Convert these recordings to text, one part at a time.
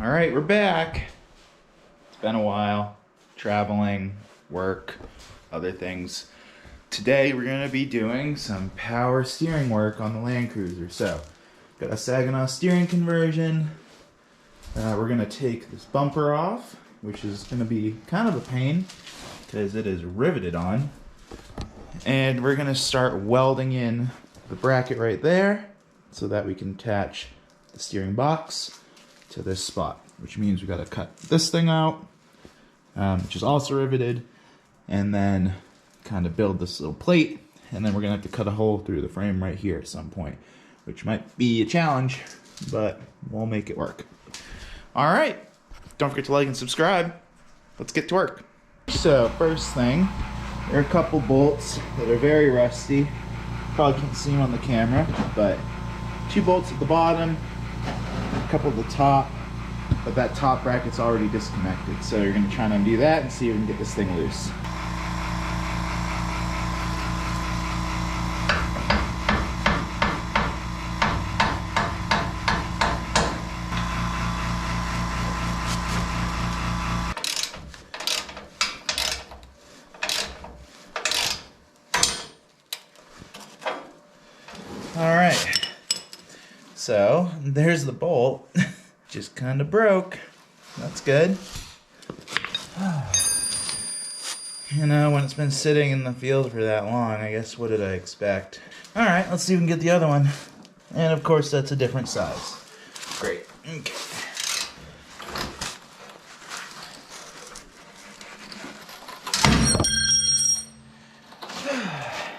All right, we're back. It's been a while. Traveling, work, other things. Today we're gonna be doing some power steering work on the Land Cruiser. So, got a Saginaw steering conversion. We're gonna take this bumper off, which is gonna be kind of a pain because it is riveted on. And we're gonna start welding in the bracket right there so that we can attach the steering box to this spot, which means we gotta cut this thing out, which is also riveted, and then kind of build this little plate, and then we're gonna have to cut a hole through the frame right here at some point, which might be a challenge, but we'll make it work. All right, don't forget to like and subscribe. Let's get to work. So first thing, there are a couple bolts that are very rusty. Probably can't see them on the camera, but 2 bolts at the bottom, a couple at the top, but that top bracket's already disconnected. So you're gonna try and undo that and see if we can get this thing loose. All right, so there's the bolt. Just kind of broke. That's good. You know, when it's been sitting in the field for that long, I guess what did I expect? All right, let's see if we can get the other one. And of course, that's a different size. Great. Okay.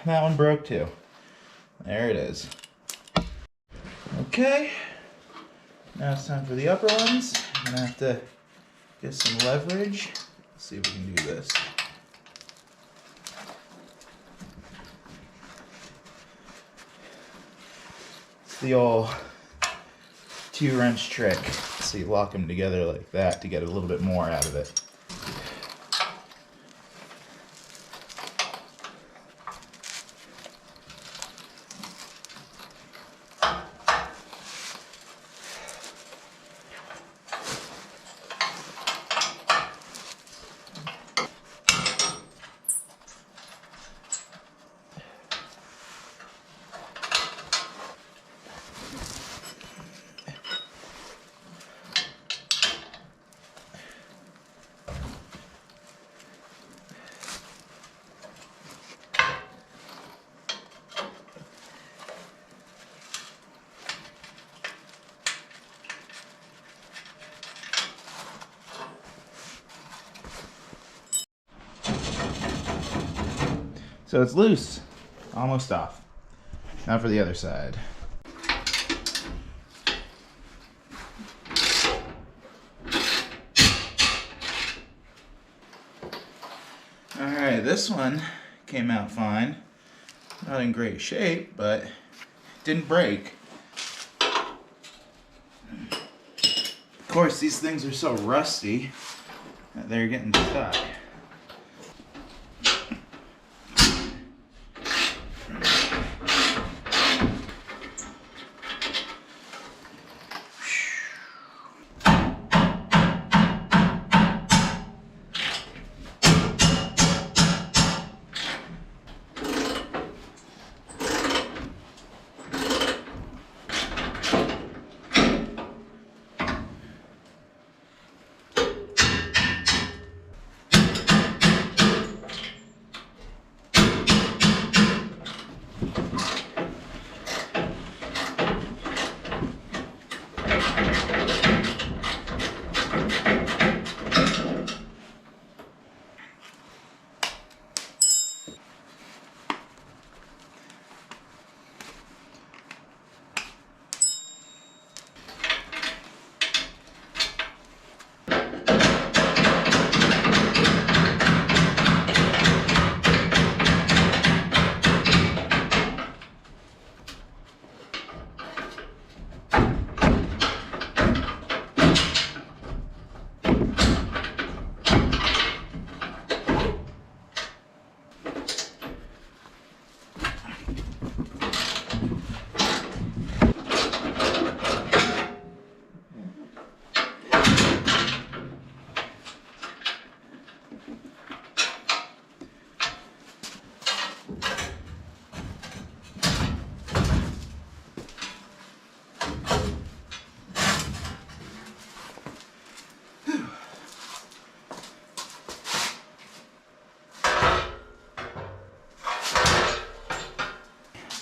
That one broke too. There it is. Okay. Now it's time for the upper ones. I'm gonna have to get some leverage. Let's see if we can do this. It's the old 2-wrench trick. So you lock them together like that to get a little bit more out of it. So it's loose, almost off. Now for the other side. All right, this one came out fine. Not in great shape, but didn't break. Of course, these things are so rusty that they're getting stuck.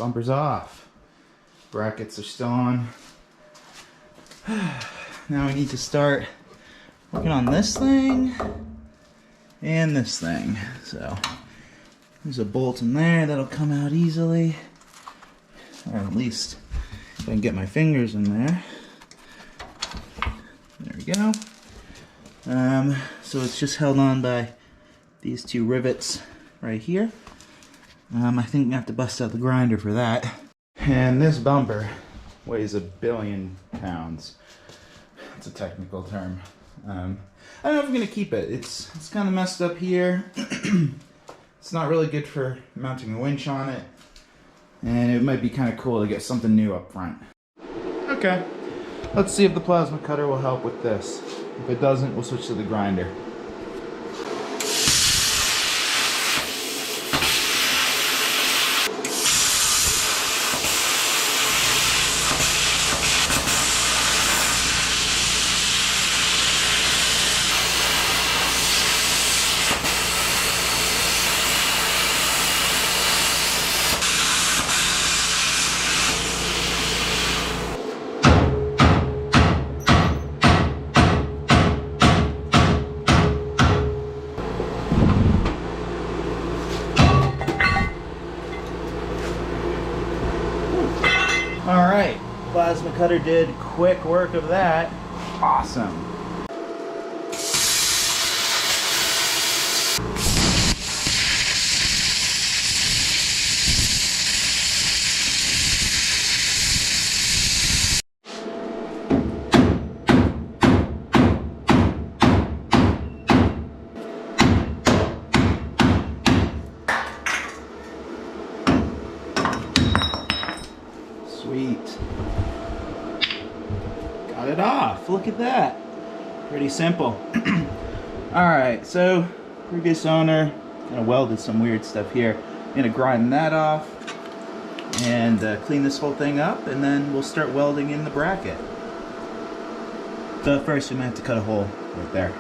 Bumper's off. Brackets are still on. Now we need to start working on this thing and this thing. So there's a bolt in there that'll come out easily, or at least if I can get my fingers in there. There we go. So it's just held on by these two rivets right here. I think we have to bust out the grinder for that. And this bumper weighs 1 billion pounds. It's a technical term. I don't know if I'm gonna keep it. It's kind of messed up here. It's not really good for mounting a winch on it. And it might be kind of cool to get something new up front. Okay, let's see if the plasma cutter will help with this. If it doesn't, we'll switch to the grinder. Alright, plasma cutter did quick work of that. Awesome. Sweet. Got it off. Look at that. Pretty simple. Alright, so previous owner kind of welded some weird stuff here. I'm going to grind that off and clean this whole thing up, and then we'll start welding in the bracket. So first we might have to cut a hole right there.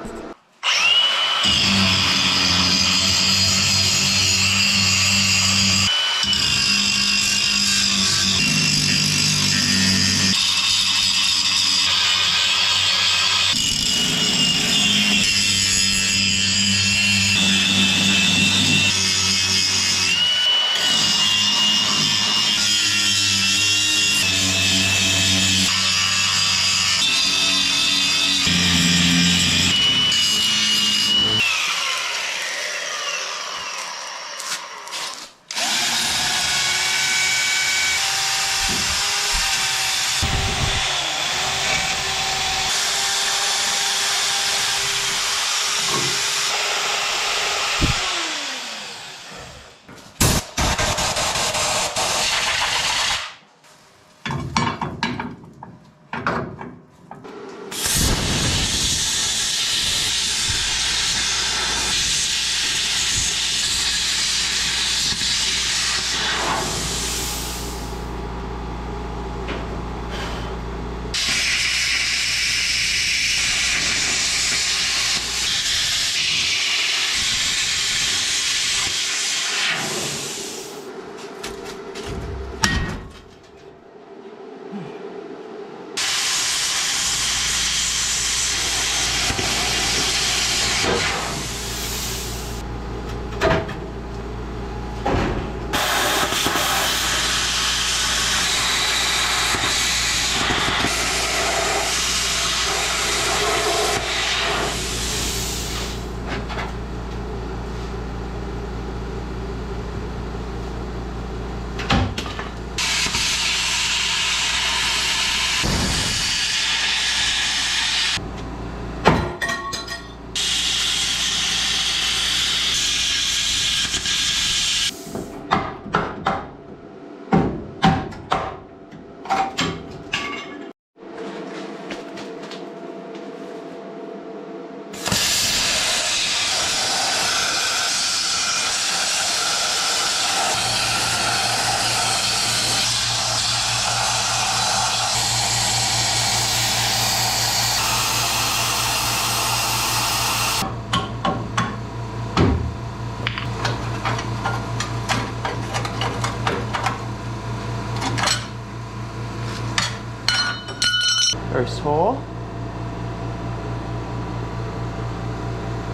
first hole.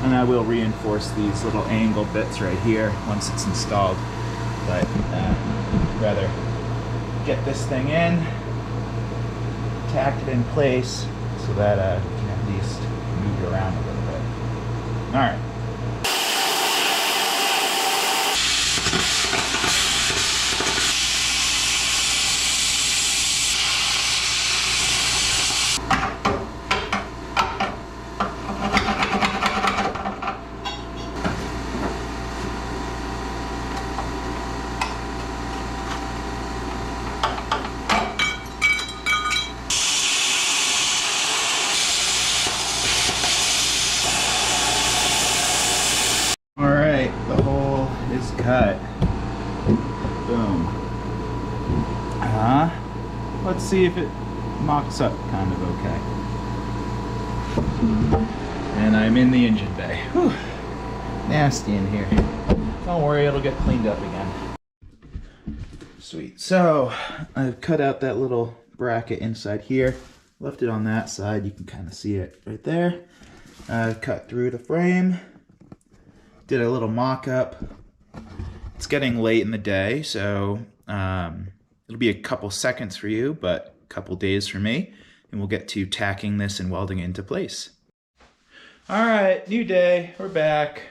And I will reinforce these little angle bits right here once it's installed. But rather get this thing in, tack it in place so that we can at least move it around a little bit. All right. The hole is cut. Boom. Let's see if it mocks up kind of okay. And I'm in the engine bay. Whew. Nasty in here. Don't worry, it'll get cleaned up again. Sweet. So I've cut out that little bracket inside here. Left it on that side. You can kind of see it right there. Cut through the frame. Did a little mock-up. It's getting late in the day, so it'll be a couple seconds for you, but a couple days for me, and we'll get to tacking this and welding it into place. All right, new day, we're back.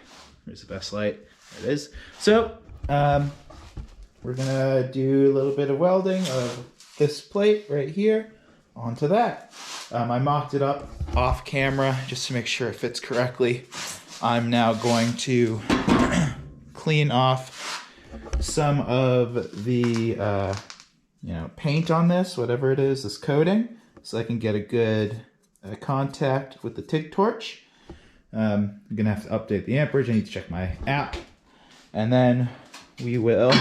Here's the best light, there it is. So, we're gonna do a little bit of welding of this plate right here onto that. I mocked it up off camera just to make sure it fits correctly. I'm now going to clean off some of the paint on this, whatever it is, this coating, so I can get a good contact with the TIG torch. I'm gonna have to update the amperage. I need to check my app, and then we will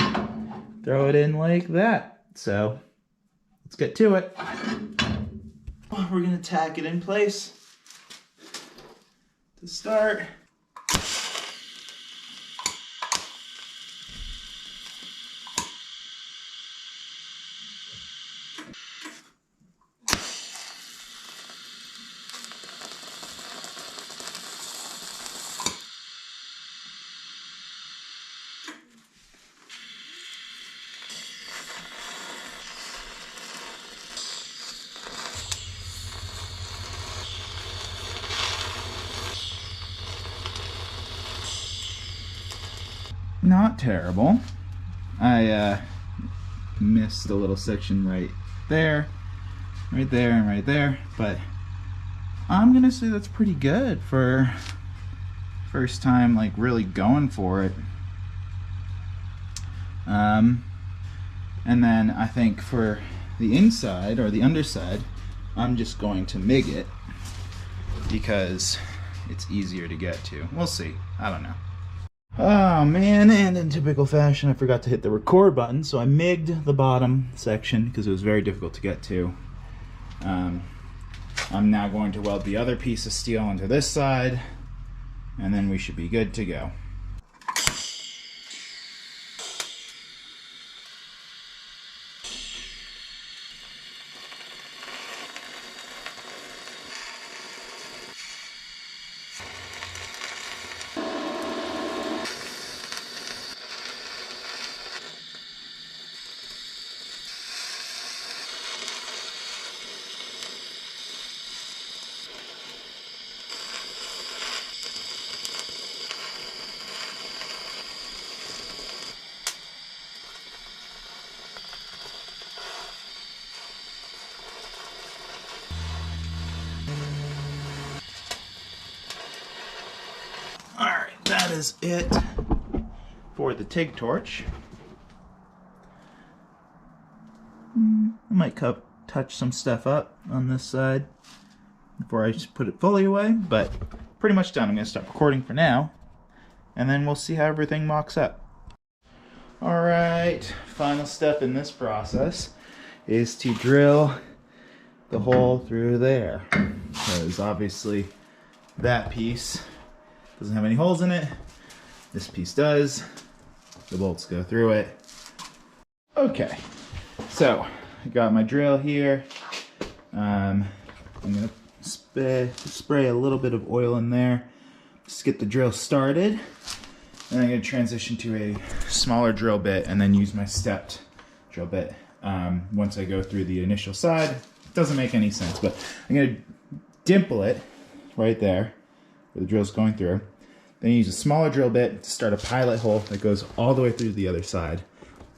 throw it in like that. So let's get to it. We're gonna tack it in place to start. Not terrible. I missed a little section right there, and right there, but I'm gonna say that's pretty good for first time, like really going for it. And then I think for the inside or the underside, I'm just going to MIG it because it's easier to get to. We'll see. I don't know. Oh man, and in typical fashion, I forgot to hit the record button, so I MIG'd the bottom section because it was very difficult to get to. I'm now going to weld the other piece of steel onto this side, and then we should be good to go. Alright, that is it for the TIG torch. I might touch some stuff up on this side before I just put it fully away, but pretty much done. I'm going to stop recording for now, and then we'll see how everything mocks up. Alright, final step in this process is to drill the hole through there, because obviously that piece doesn't have any holes in it. This piece does. The bolts go through it. Okay, so I got my drill here. I'm gonna spray a little bit of oil in there, just get the drill started. And I'm gonna transition to a smaller drill bit and then use my stepped drill bit once I go through the initial side. It doesn't make any sense, but I'm gonna dimple it right there where the drill's going through. Then use a smaller drill bit to start a pilot hole that goes all the way through the other side.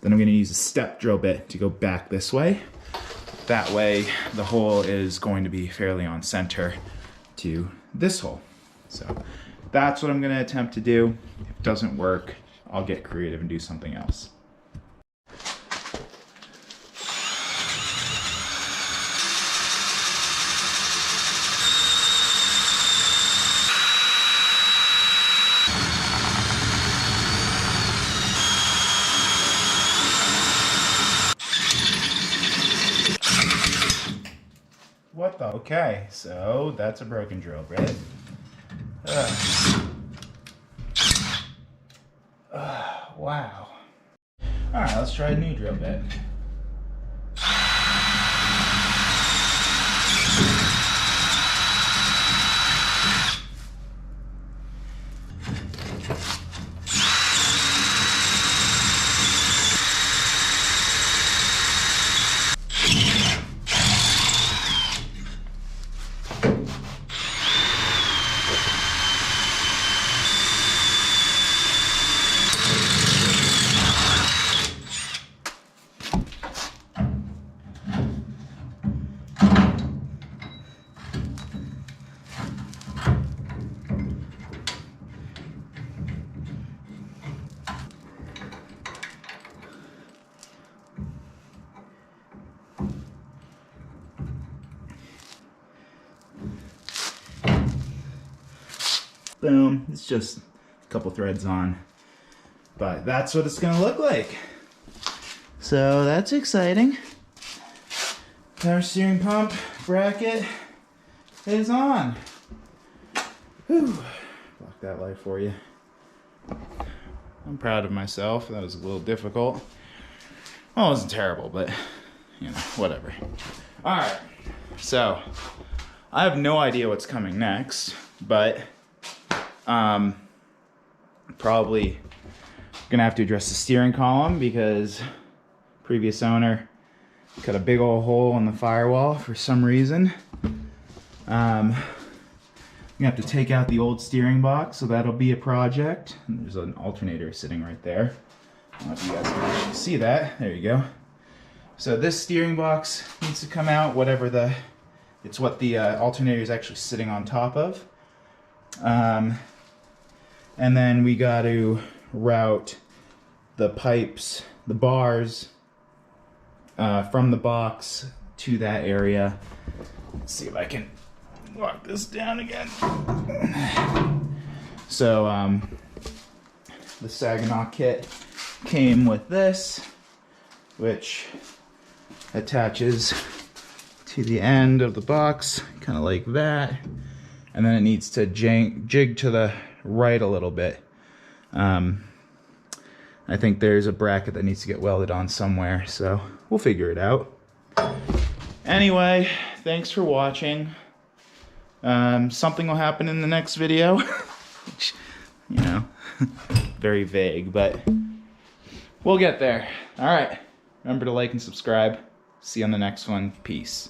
Then I'm gonna use a step drill bit to go back this way. That way the hole is going to be fairly on center to this hole. So that's what I'm gonna attempt to do. If it doesn't work, I'll get creative and do something else. What the? Okay, so that's a broken drill bit. Wow. All right, let's try a new drill bit. Boom, it's just a couple threads on, but that's what it's gonna look like. So that's exciting. Power steering pump bracket is on. Whew. Block that light for you. I'm proud of myself. That was a little difficult. Well, it wasn't terrible, but you know, whatever. All right, so I have no idea what's coming next, but probably gonna have to address the steering column because previous owner cut a big old hole in the firewall for some reason. I'm gonna have to take out the old steering box, so that'll be a project. And there's an alternator sitting right there. I don't know if you guys can actually see that. There you go. So this steering box needs to come out, it's what the alternator is actually sitting on top of. And then we got to route the pipes, the bars, from the box to that area. Let's see if I can lock this down again. So the Saginaw kit came with this, which attaches to the end of the box, kind of like that. And then it needs to jig to the right a little bit. I think there's a bracket that needs to get welded on somewhere, so we'll figure it out. Anyway, thanks for watching. Something will happen in the next video, which, you know, very vague, but we'll get there. All right, remember to like and subscribe. See you on the next one. Peace.